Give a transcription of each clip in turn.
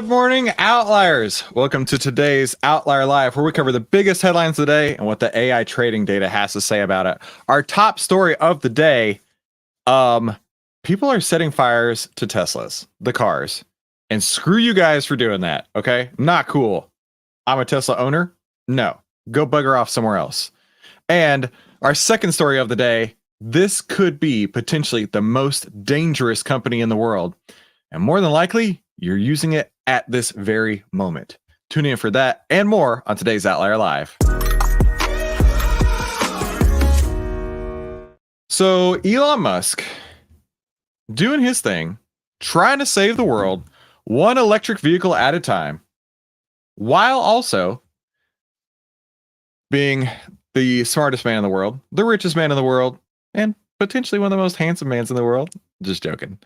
Good morning, Outliers. Welcome to today's Outlier Live, where we cover the biggest headlines of the day and what the AI trading data has to say about it. Our top story of the day, people are setting fires to Teslas, the cars. And screw you guys for doing that, okay? Not cool. I'm a Tesla owner. No, go bugger off somewhere else. And our second story of the day, this could be potentially the most dangerous company in the world. And more than likely, you're using it at this very moment. Tune in for that and more on today's Outlier Live. So Elon Musk doing his thing, trying to save the world one electric vehicle at a time, while also being the smartest man in the world, the richest man in the world, and potentially one of the most handsome mans in the world. Just joking.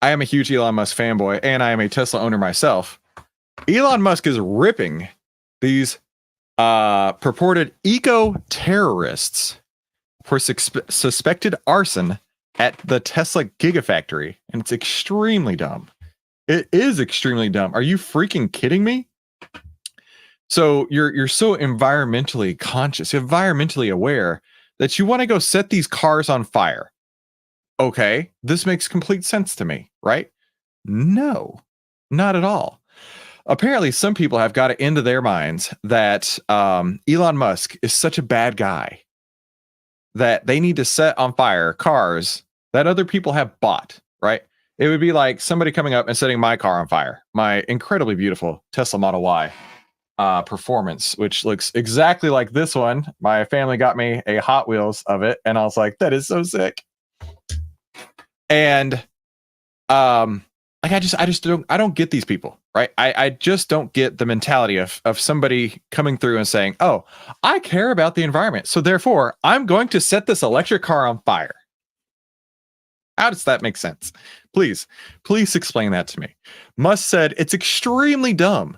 I am a huge Elon Musk fanboy, and I am a Tesla owner myself. Elon Musk is ripping these purported eco-terrorists for suspected arson at the Tesla Gigafactory, and it's extremely dumb. It is extremely dumb. Are you freaking kidding me? So you're so environmentally conscious, environmentally aware that you want to go set these cars on fire. Okay, this makes complete sense to me, right? No, not at all. Apparently, some people have got it into their minds that Elon Musk is such a bad guy that they need to set on fire cars that other people have bought, right? It would be like somebody coming up and setting my car on fire, my incredibly beautiful Tesla Model Y performance, which looks exactly like this one. My family got me a Hot Wheels of it, and I was like, that is so sick. And like I just don't get these people, right? I just don't get the mentality of somebody coming through and saying, oh, I care about the environment, so therefore I'm going to set this electric car on fire. How does that make sense? Please explain that to me. Musk said it's extremely dumb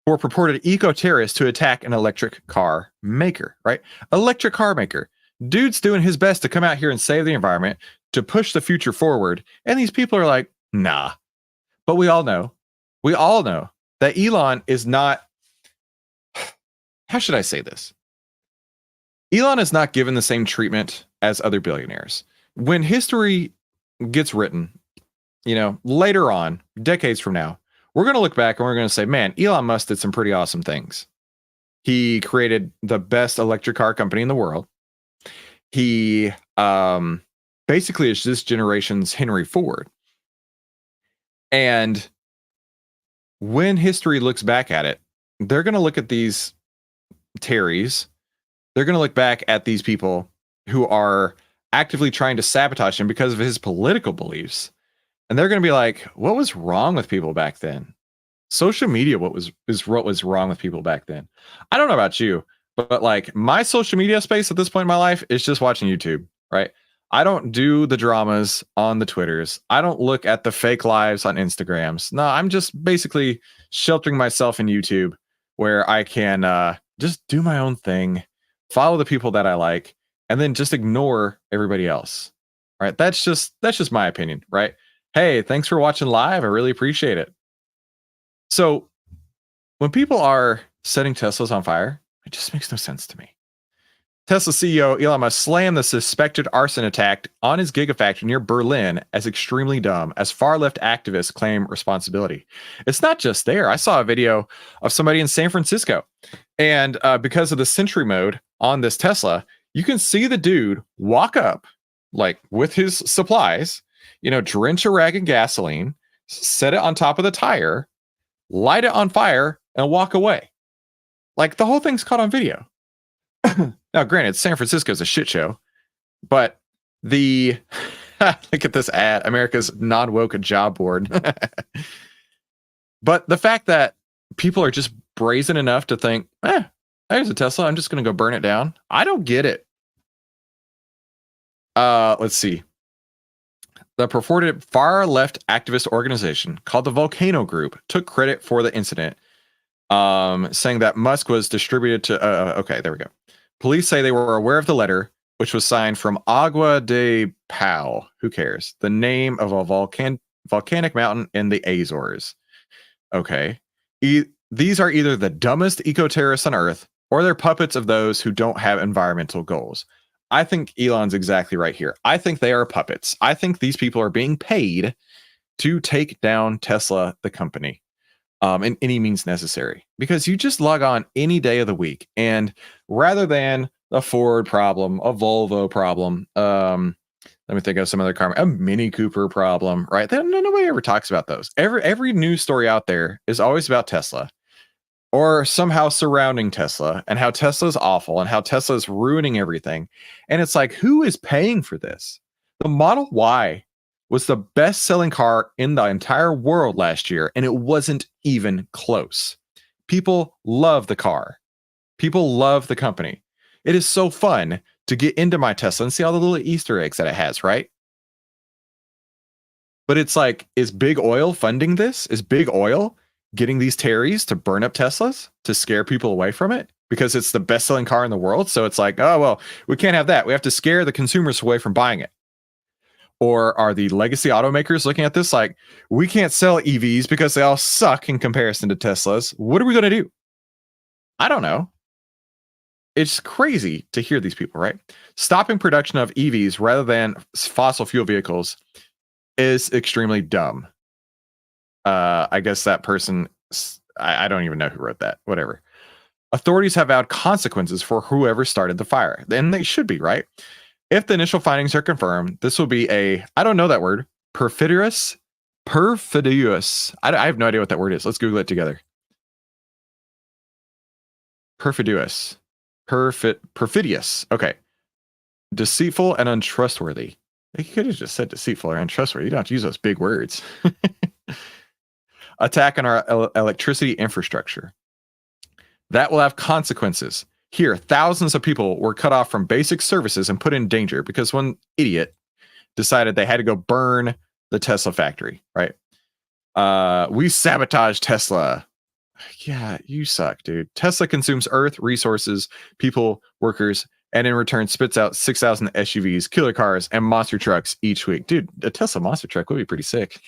for purported eco-terrorists to attack an electric car maker, right? Electric car maker. Dude's doing his best to come out here and save the environment, to push the future forward. And these people are like, nah. But we all know that Elon is not, how should I say this? Elon is not given the same treatment as other billionaires. When history gets written, later on, decades from now, we're going to look back and we're going to say, man, Elon Musk did some pretty awesome things. He created the best electric car company in the world. He, basically is this generation's Henry Ford. And when history looks back at it, they're going to look at these Terrys. They're going to look back at these people who are actively trying to sabotage him because of his political beliefs. And they're going to be like, what was wrong with people back then? Social media, what was wrong with people back then? I don't know about you, but like my social media space at this point in my life is just watching YouTube, right? I don't do the dramas on the Twitters. I don't look at the fake lives on Instagrams. No, I'm just basically sheltering myself in YouTube where I can just do my own thing, follow the people that I like, and then just ignore everybody else. Right? That's just my opinion, right? Hey, thanks for watching live. I really appreciate it. So when people are setting Teslas on fire, it just makes no sense to me. Tesla CEO Elon Musk slammed the suspected arson attack on his Gigafactory near Berlin as extremely dumb, as far-left activists claim responsibility. It's not just there. I saw a video of somebody in San Francisco, and because of the Sentry mode on this Tesla, you can see the dude walk up, like with his supplies, drench a rag in gasoline, set it on top of the tire, light it on fire, and walk away. Like the whole thing's caught on video. Now, granted, San Francisco is a shit show, but look at this ad, America's non-woke job board. But the fact that people are just brazen enough to think, there's a Tesla, I'm just going to go burn it down. I don't get it. Let's see. The purported far-left activist organization called the Volcano Group took credit for the incident, saying that Musk was distributed to... okay, there we go. Police say they were aware of the letter, which was signed from Agua de Pau. Who cares? The name of a volcanic mountain in the Azores. Okay. These are either the dumbest eco-terrorists on earth or they're puppets of those who don't have environmental goals. I think Elon's exactly right here. I think they are puppets. I think these people are being paid to take down Tesla, the company, in any means necessary. Because you just log on any day of the week, and rather than a Ford problem, a Volvo problem, let me think of some other car, a Mini Cooper problem, right? Nobody ever talks about those. Every news story out there is always about Tesla or somehow surrounding Tesla and how Tesla's awful and how Tesla's ruining everything. And it's like, who is paying for this? The Model Y was the best selling car in the entire world last year, and it wasn't even close. People love the car. People love the company. It is so fun to get into my Tesla and see all the little Easter eggs that it has, right? But it's like, is big oil funding this? Is big oil getting these Terrys to burn up Teslas to scare people away from it? Because it's the best-selling car in the world. So it's like, oh, well, we can't have that. We have to scare the consumers away from buying it. Or are the legacy automakers looking at this like, we can't sell EVs because they all suck in comparison to Teslas? What are we going to do? I don't know. It's crazy to hear these people, right? Stopping production of EVs rather than fossil fuel vehicles is extremely dumb. I guess that person, I don't even know who wrote that. Whatever. Authorities have vowed consequences for whoever started the fire. And they should be, right? If the initial findings are confirmed, this will be I don't know that word, perfidious. I have no idea what that word is. Let's Google it together. Perfidious. Perfidious. Okay. Deceitful and untrustworthy. You could have just said deceitful or untrustworthy. You don't have to use those big words. Attack on our electricity infrastructure. That will have consequences. Here, thousands of people were cut off from basic services and put in danger because one idiot decided they had to go burn the Tesla factory, right? We sabotaged Tesla. Yeah, you suck, dude. Tesla consumes earth, resources, people, workers, and in return spits out 6,000 SUVs, killer cars, and monster trucks each week. Dude, a Tesla monster truck would be pretty sick.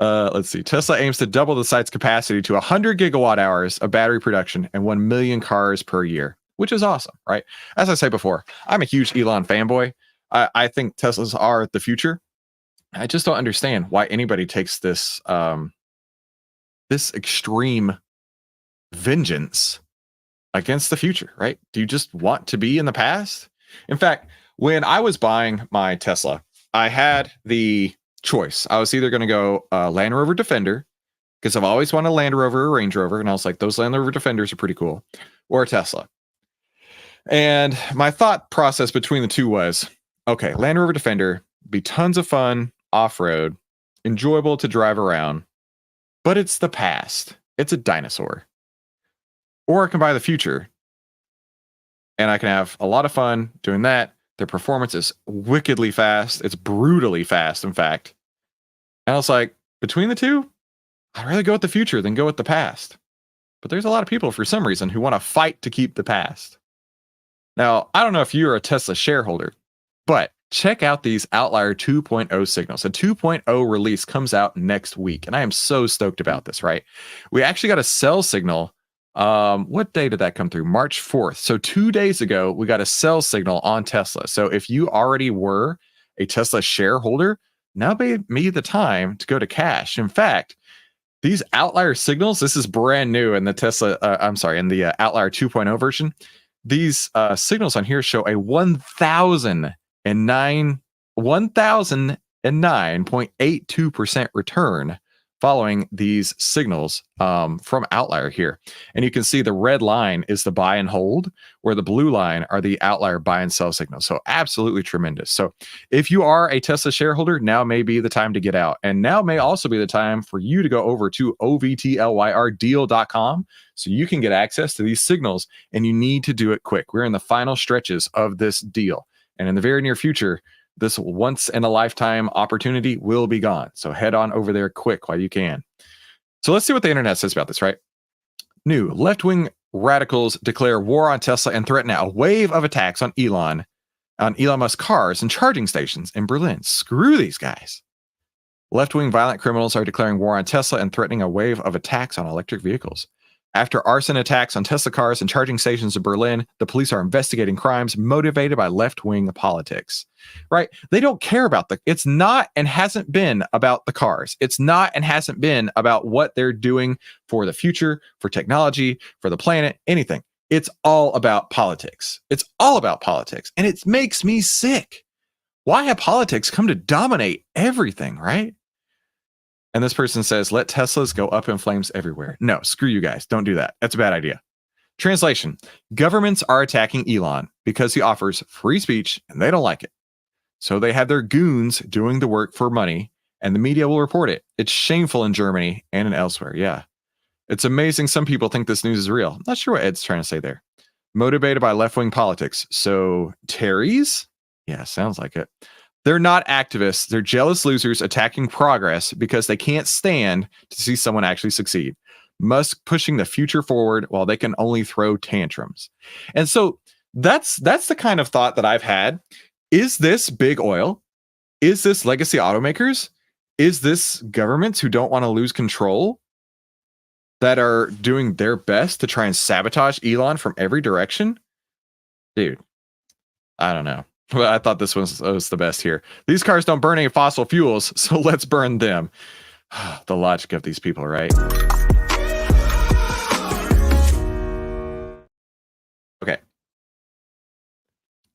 Let's see. Tesla aims to double the site's capacity to 100 gigawatt hours of battery production and 1 million cars per year, which is awesome, right? As I said before, I'm a huge Elon fanboy. I think Teslas are the future. I just don't understand why anybody takes this this extreme vengeance against the future, right? Do you just want to be in the past? In fact, when I was buying my Tesla, I had the choice. I was either going to go Land Rover Defender, because I've always wanted a Land Rover or Range Rover, and I was like, those Land Rover Defenders are pretty cool, or a Tesla. And my thought process between the two was, okay, Land Rover Defender, be tons of fun, off-road, enjoyable to drive around, but it's the past. It's a dinosaur. Or I can buy the future, and I can have a lot of fun doing that. Their performance is wickedly fast. It's brutally fast, in fact. And I was like, between the two, I'd rather go with the future than go with the past. But there's a lot of people, for some reason, who want to fight to keep the past. Now, I don't know if you're a Tesla shareholder, but check out these OVTLYR 2.0 signals. A 2.0 release comes out next week, and I am so stoked about this, right? We actually got a sell signal. What day did that come through? March 4th. So 2 days ago, we got a sell signal on Tesla. So if you already were a Tesla shareholder, now may be the time to go to cash. In fact, these OVTLYR signals, this is brand new in the Tesla, in the OVTLYR 2.0 version. These signals on here show a 1009.82% return following these signals from OVTLYR here. And you can see the red line is the buy and hold, where the blue line are the OVTLYR buy and sell signals. So absolutely tremendous. So if you are a Tesla shareholder, now may be the time to get out. And now may also be the time for you to go over to OVTLYRdeal.com so you can get access to these signals, and you need to do it quick. We're in the final stretches of this deal. And in the very near future, this once in a lifetime opportunity will be gone. So head on over there quick while you can. So let's see what the internet says about this, right? New left-wing radicals declare war on Tesla and threaten a wave of attacks on Elon Musk cars and charging stations in Berlin. Screw these guys. Left-wing violent criminals are declaring war on Tesla and threatening a wave of attacks on electric vehicles. After arson attacks on Tesla cars and charging stations in Berlin, the police are investigating crimes motivated by left-wing politics. Right? They don't care about it's not and hasn't been about the cars. It's not and hasn't been about what they're doing for the future, for technology, for the planet, anything. It's all about politics. It's all about politics. And it makes me sick. Why have politics come to dominate everything, right? And this person says, let Teslas go up in flames everywhere. No, screw you guys. Don't do that. That's a bad idea. Translation: governments are attacking Elon because he offers free speech and they don't like it. So they have their goons doing the work for money and the media will report it. It's shameful in Germany and in elsewhere. Yeah. It's amazing some people think this news is real. I'm not sure what Ed's trying to say there. Motivated by left-wing politics. So Terry's? Yeah, sounds like it. They're not activists. They're jealous losers attacking progress because they can't stand to see someone actually succeed. Musk pushing the future forward while they can only throw tantrums. And so that's the kind of thought that I've had. Is this big oil? Is this legacy automakers? Is this governments who don't want to lose control that are doing their best to try and sabotage Elon from every direction? Dude, I don't know. Well, I thought this was the best here. These cars don't burn any fossil fuels, so let's burn them. The logic of these people, right? Okay.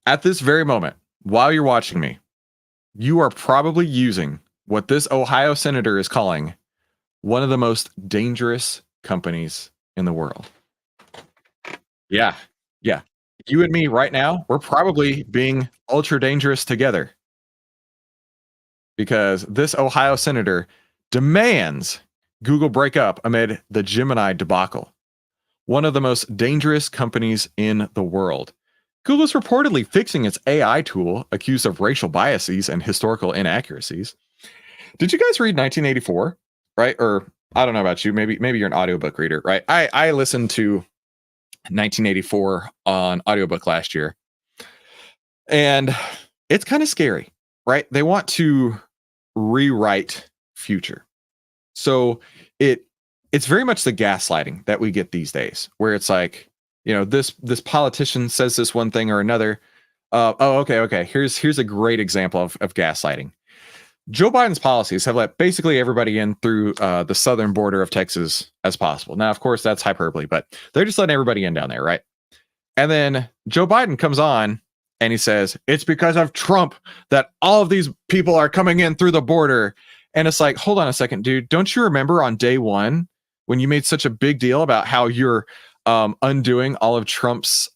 At this very moment, while you're watching me, you are probably using what this Ohio senator is calling one of the most dangerous companies in the world. Yeah. Yeah. You and me right now, we're probably being ultra dangerous together because this Ohio senator demands Google break up amid the Gemini debacle, one of the most dangerous companies in the world. Google is reportedly fixing its AI tool accused of racial biases and historical inaccuracies. Did you guys read 1984? Right? Or I don't know about you. Maybe you're an audiobook reader, right? I listened to 1984 on audiobook last year. And it's kind of scary, right? They want to rewrite future. So it's very much the gaslighting that we get these days, where it's like, you know, this politician says this one thing or another. Okay. Here's a great example of gaslighting. Joe Biden's policies have let basically everybody in through the southern border of Texas as possible. Now, of course, that's hyperbole, but they're just letting everybody in down there, right? And then Joe Biden comes on and he says, it's because of Trump that all of these people are coming in through the border. And it's like, hold on a second, dude. Don't you remember on day one when you made such a big deal about how you're undoing all of Trump's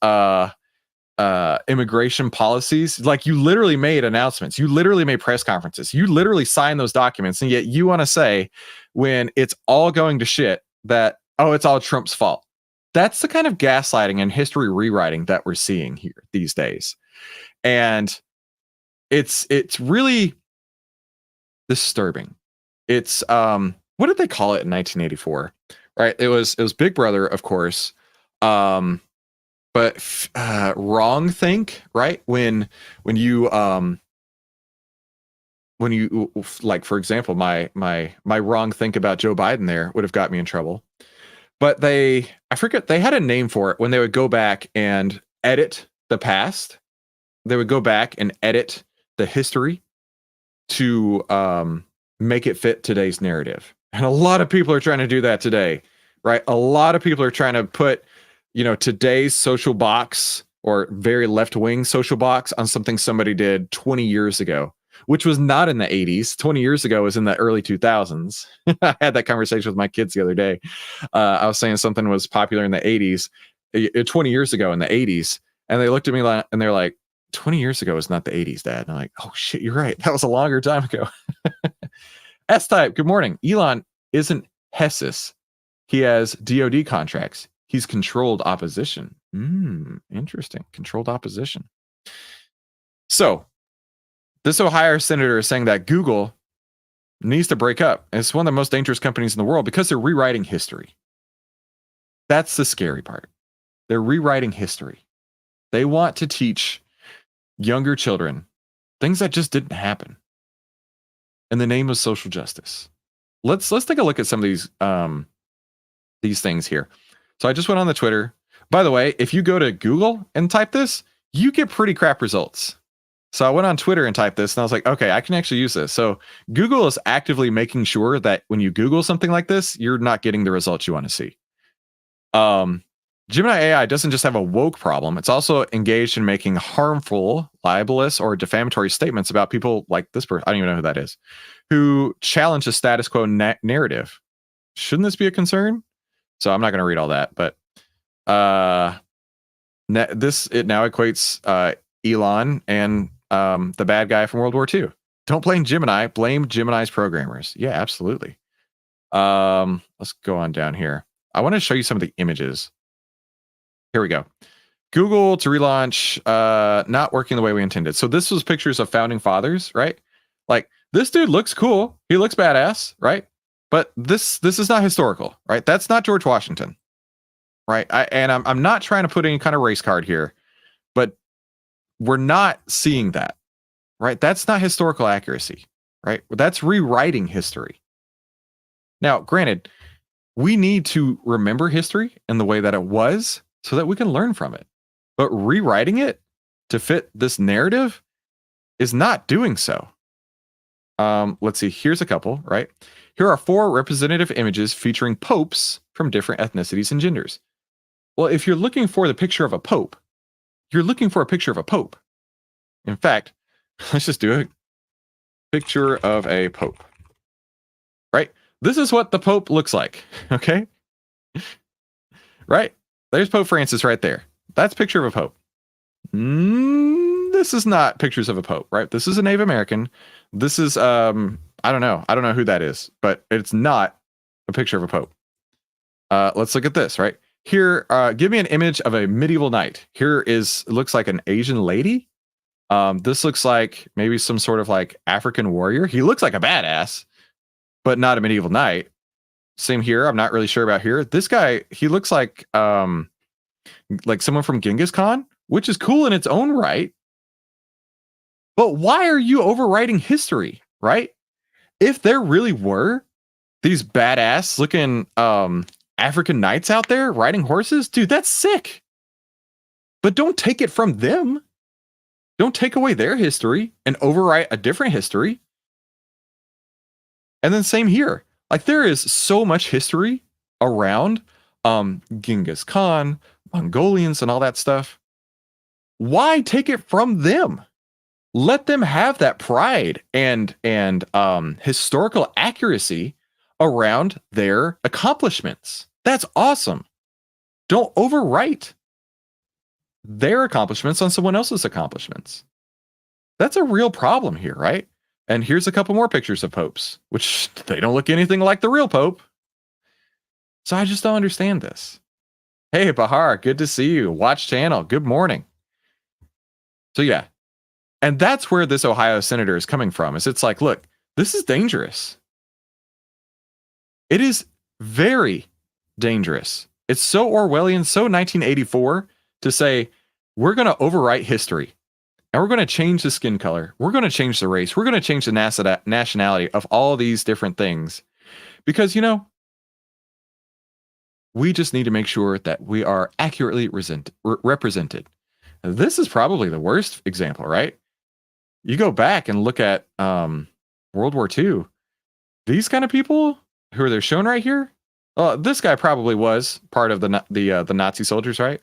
immigration policies? Like, you literally made announcements, you literally made press conferences, you literally signed those documents, and yet you want to say when it's all going to shit that, oh, it's all Trump's fault. That's the kind of gaslighting and history rewriting that we're seeing here these days. And it's really disturbing. It's what did they call it in 1984? Right? It was Big Brother, of course. But wrong think, right? When you like, for example, my wrong think about Joe Biden there would have got me in trouble. But I forget, they had a name for it when they would go back and edit the past. They would go back and edit the history to make it fit today's narrative. And a lot of people are trying to do that today, right? A lot of people are trying to put, you know, today's social box or very left-wing social box on something somebody did 20 years ago, which was not in the 80s. 20 years ago was in the early 2000s. I had that conversation with my kids the other day. I was saying something was popular in the 80s, 20 years ago in the 80s. And they looked at me and they're like, 20 years ago is not the 80s, Dad. And I'm like, oh shit, you're right. That was a longer time ago. S-Type, good morning. Elon isn't Hessus. He has DOD contracts. He's controlled opposition. Interesting. Controlled opposition. So this Ohio senator is saying that Google needs to break up. And it's one of the most dangerous companies in the world because they're rewriting history. That's the scary part. They're rewriting history. They want to teach younger children things that just didn't happen. in the name of social justice. Let's take a look at some of these things here. So I just went on the Twitter. By the way, if you go to Google and type this, you get pretty crap results. So I went on Twitter and typed this, and I was like, okay, I can actually use this. So Google is actively making sure that when you Google something like this, you're not getting the results you want to see. Gemini AI doesn't just have a woke problem. It's also engaged in making harmful, libelous, or defamatory statements about people like this person. I don't even know who that is, who challenge the status quo narrative. Shouldn't this be a concern? So I'm not going to read all that, but it now equates Elon and the bad guy from World War II. Don't blame Gemini, blame Gemini's programmers. Yeah, absolutely. Let's go on down here. I want to show you some of the images. Here we go. Google to relaunch, not working the way we intended. So this was pictures of founding fathers, right? Like, this dude looks cool. He looks badass, right? But this is not historical, right? That's not George Washington, right? I'm not trying to put any kind of race card here, but we're not seeing that, right? That's not historical accuracy, right? That's rewriting history. Now, granted, we need to remember history in the way that it was so that we can learn from it. But rewriting it to fit this narrative is not doing so. Let's see. Here's a couple, right? Here are 4 representative images featuring popes from different ethnicities and genders. Well, if you're looking for the picture of a pope, you're looking for a picture of a pope. In fact, let's just do a picture of a pope, right? This is what the pope looks like, okay? Right? There's Pope Francis right there. That's a picture of a pope. This is not pictures of a pope, right? This is a Native American. This is, I don't know. I don't know who that is, but it's not a picture of a pope. Let's look at this, right? Here, give me an image of a medieval knight. Here looks like an Asian lady. This looks like maybe some sort of like African warrior. He looks like a badass, but not a medieval knight. Same here. I'm not really sure about here. This guy, he looks like someone from Genghis Khan, which is cool in its own right. But why are you overwriting history, right? If there really were these badass looking African knights out there riding horses, dude, that's sick. But don't take it from them. Don't take away their history and overwrite a different history. And then same here. Like, there is so much history around Genghis Khan, Mongolians, and all that stuff. Why take it from them? Let them have that pride and historical accuracy around their accomplishments. That's awesome. Don't overwrite their accomplishments on someone else's accomplishments. That's a real problem here, right? And here's a couple more pictures of popes, which they don't look anything like the real pope. So I just don't understand this. Hey, Bahar, good to see you. Watch channel. Good morning. So yeah. And that's where this Ohio senator is coming from. It's like, look, this is dangerous. It is very dangerous. It's so Orwellian, so 1984 to say, we're going to overwrite history. And we're going to change the skin color. We're going to change the race. We're going to change the nationality of all these different things. Because, we just need to make sure that we are accurately represented. This is probably the worst example, right? You go back and look at World War II. These kind of people who they're shown right here. This guy probably was part of the Nazi soldiers, right?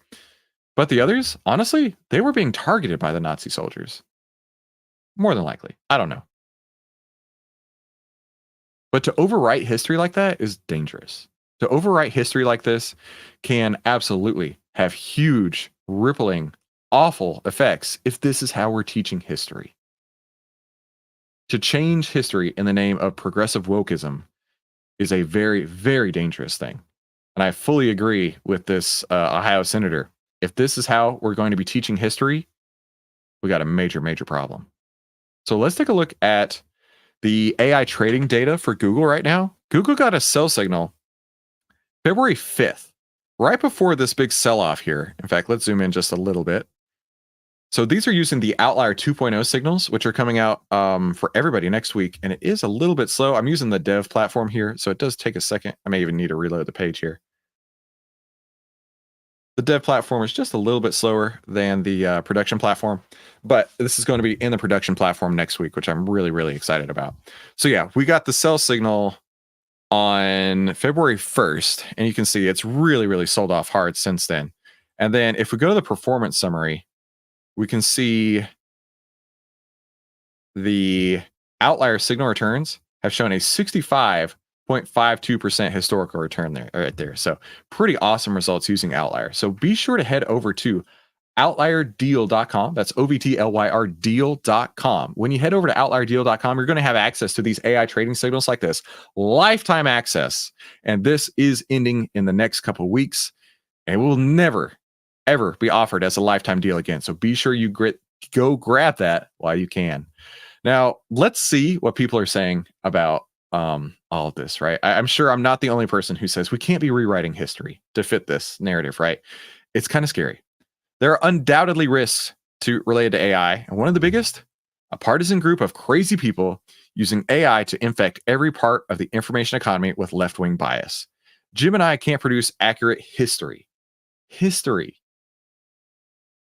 But the others, honestly, they were being targeted by the Nazi soldiers. More than likely. I don't know. But to overwrite history like that is dangerous. To overwrite history like this can absolutely have huge, rippling, awful effects if this is how we're teaching history. To change history in the name of progressive wokeism is a very, very dangerous thing. And I fully agree with this Ohio senator. If this is how we're going to be teaching history, we got a major, major problem. So let's take a look at the AI trading data for Google right now. Google got a sell signal February 5th, right before this big sell-off here. In fact, let's zoom in just a little bit. So these are using the OVTLYR 2.0 signals, which are coming out for everybody next week. And it is a little bit slow. I'm using the dev platform here, so it does take a second. I may even need to reload the page here. The dev platform is just a little bit slower than the production platform, but this is going to be in the production platform next week, which I'm really, really excited about. So yeah, we got the sell signal on February 1st, and you can see it's really, really sold off hard since then. And then if we go to the performance summary, we can see the OVTLYR signal returns have shown a 65.52% historical return there, right there. So pretty awesome results using OVTLYR. So be sure to head over to OVTLYRdeal.com. That's OVTLYR deal.com. When you head over to OVTLYRdeal.com, you're going to have access to these AI trading signals like this, lifetime access. And this is ending in the next couple of weeks, and will never, ever be offered as a lifetime deal again. So be sure you go grab that while you can. Now, let's see what people are saying about all of this, right? I'm sure I'm not the only person who says we can't be rewriting history to fit this narrative, right? It's kind of scary. There are undoubtedly risks related to AI, and one of the biggest, a partisan group of crazy people using AI to infect every part of the information economy with left-wing bias. Gemini can't produce accurate history.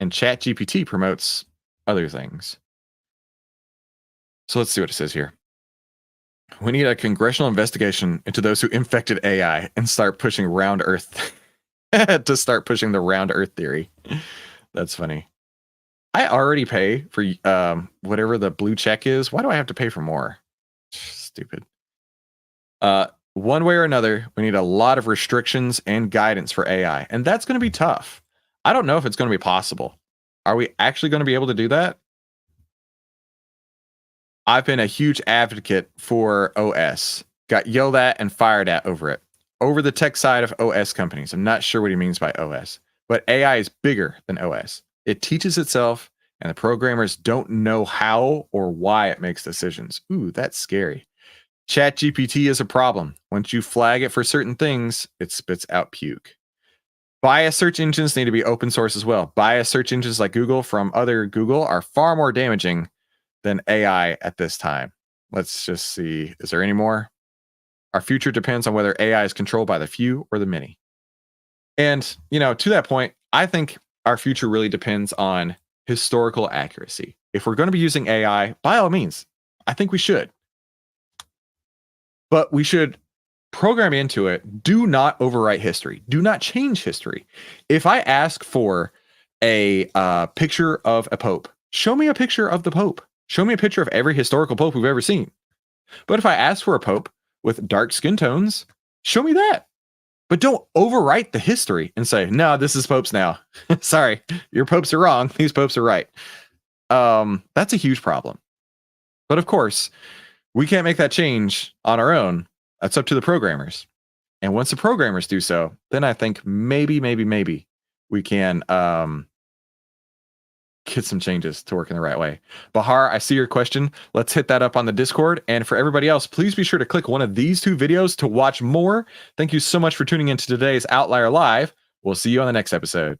And ChatGPT promotes other things. So let's see what it says here. We need a congressional investigation into those who infected AI and start pushing round Earth to start pushing the round Earth theory. That's funny. I already pay for whatever the blue check is. Why do I have to pay for more? Stupid. One way or another, we need a lot of restrictions and guidance for AI, and that's going to be tough. I don't know if it's going to be possible. Are we actually going to be able to do that? I've been a huge advocate for OS. Got yelled at and fired at over it. Over the tech side of OS companies. I'm not sure what he means by OS, but AI is bigger than OS. It teaches itself, and the programmers don't know how or why it makes decisions. Ooh, that's scary. ChatGPT is a problem. Once you flag it for certain things, it spits out puke. Biased search engines need to be open source as well. Biased search engines like Google from other Google are far more damaging than AI at this time. Let's just see. Is there any more? Our future depends on whether AI is controlled by the few or the many. And, to that point, I think our future really depends on historical accuracy. If we're going to be using AI, by all means, I think we should. But we should program into it. Do not overwrite history. Do not change history. If I ask for a picture of a pope, show me a picture of the pope. Show me a picture of every historical pope we've ever seen. But if I ask for a pope with dark skin tones, show me that. But don't overwrite the history and say, no, this is popes now. Sorry, your popes are wrong. These popes are right. That's a huge problem. But of course, we can't make that change on our own. That's up to the programmers. And once the programmers do so, then I think maybe we can get some changes to work in the right way. Bahar, I see your question. Let's hit that up on the Discord. And for everybody else, please be sure to click one of these two videos to watch more. Thank you so much for tuning into today's OVTLYR Live. We'll see you on the next episode.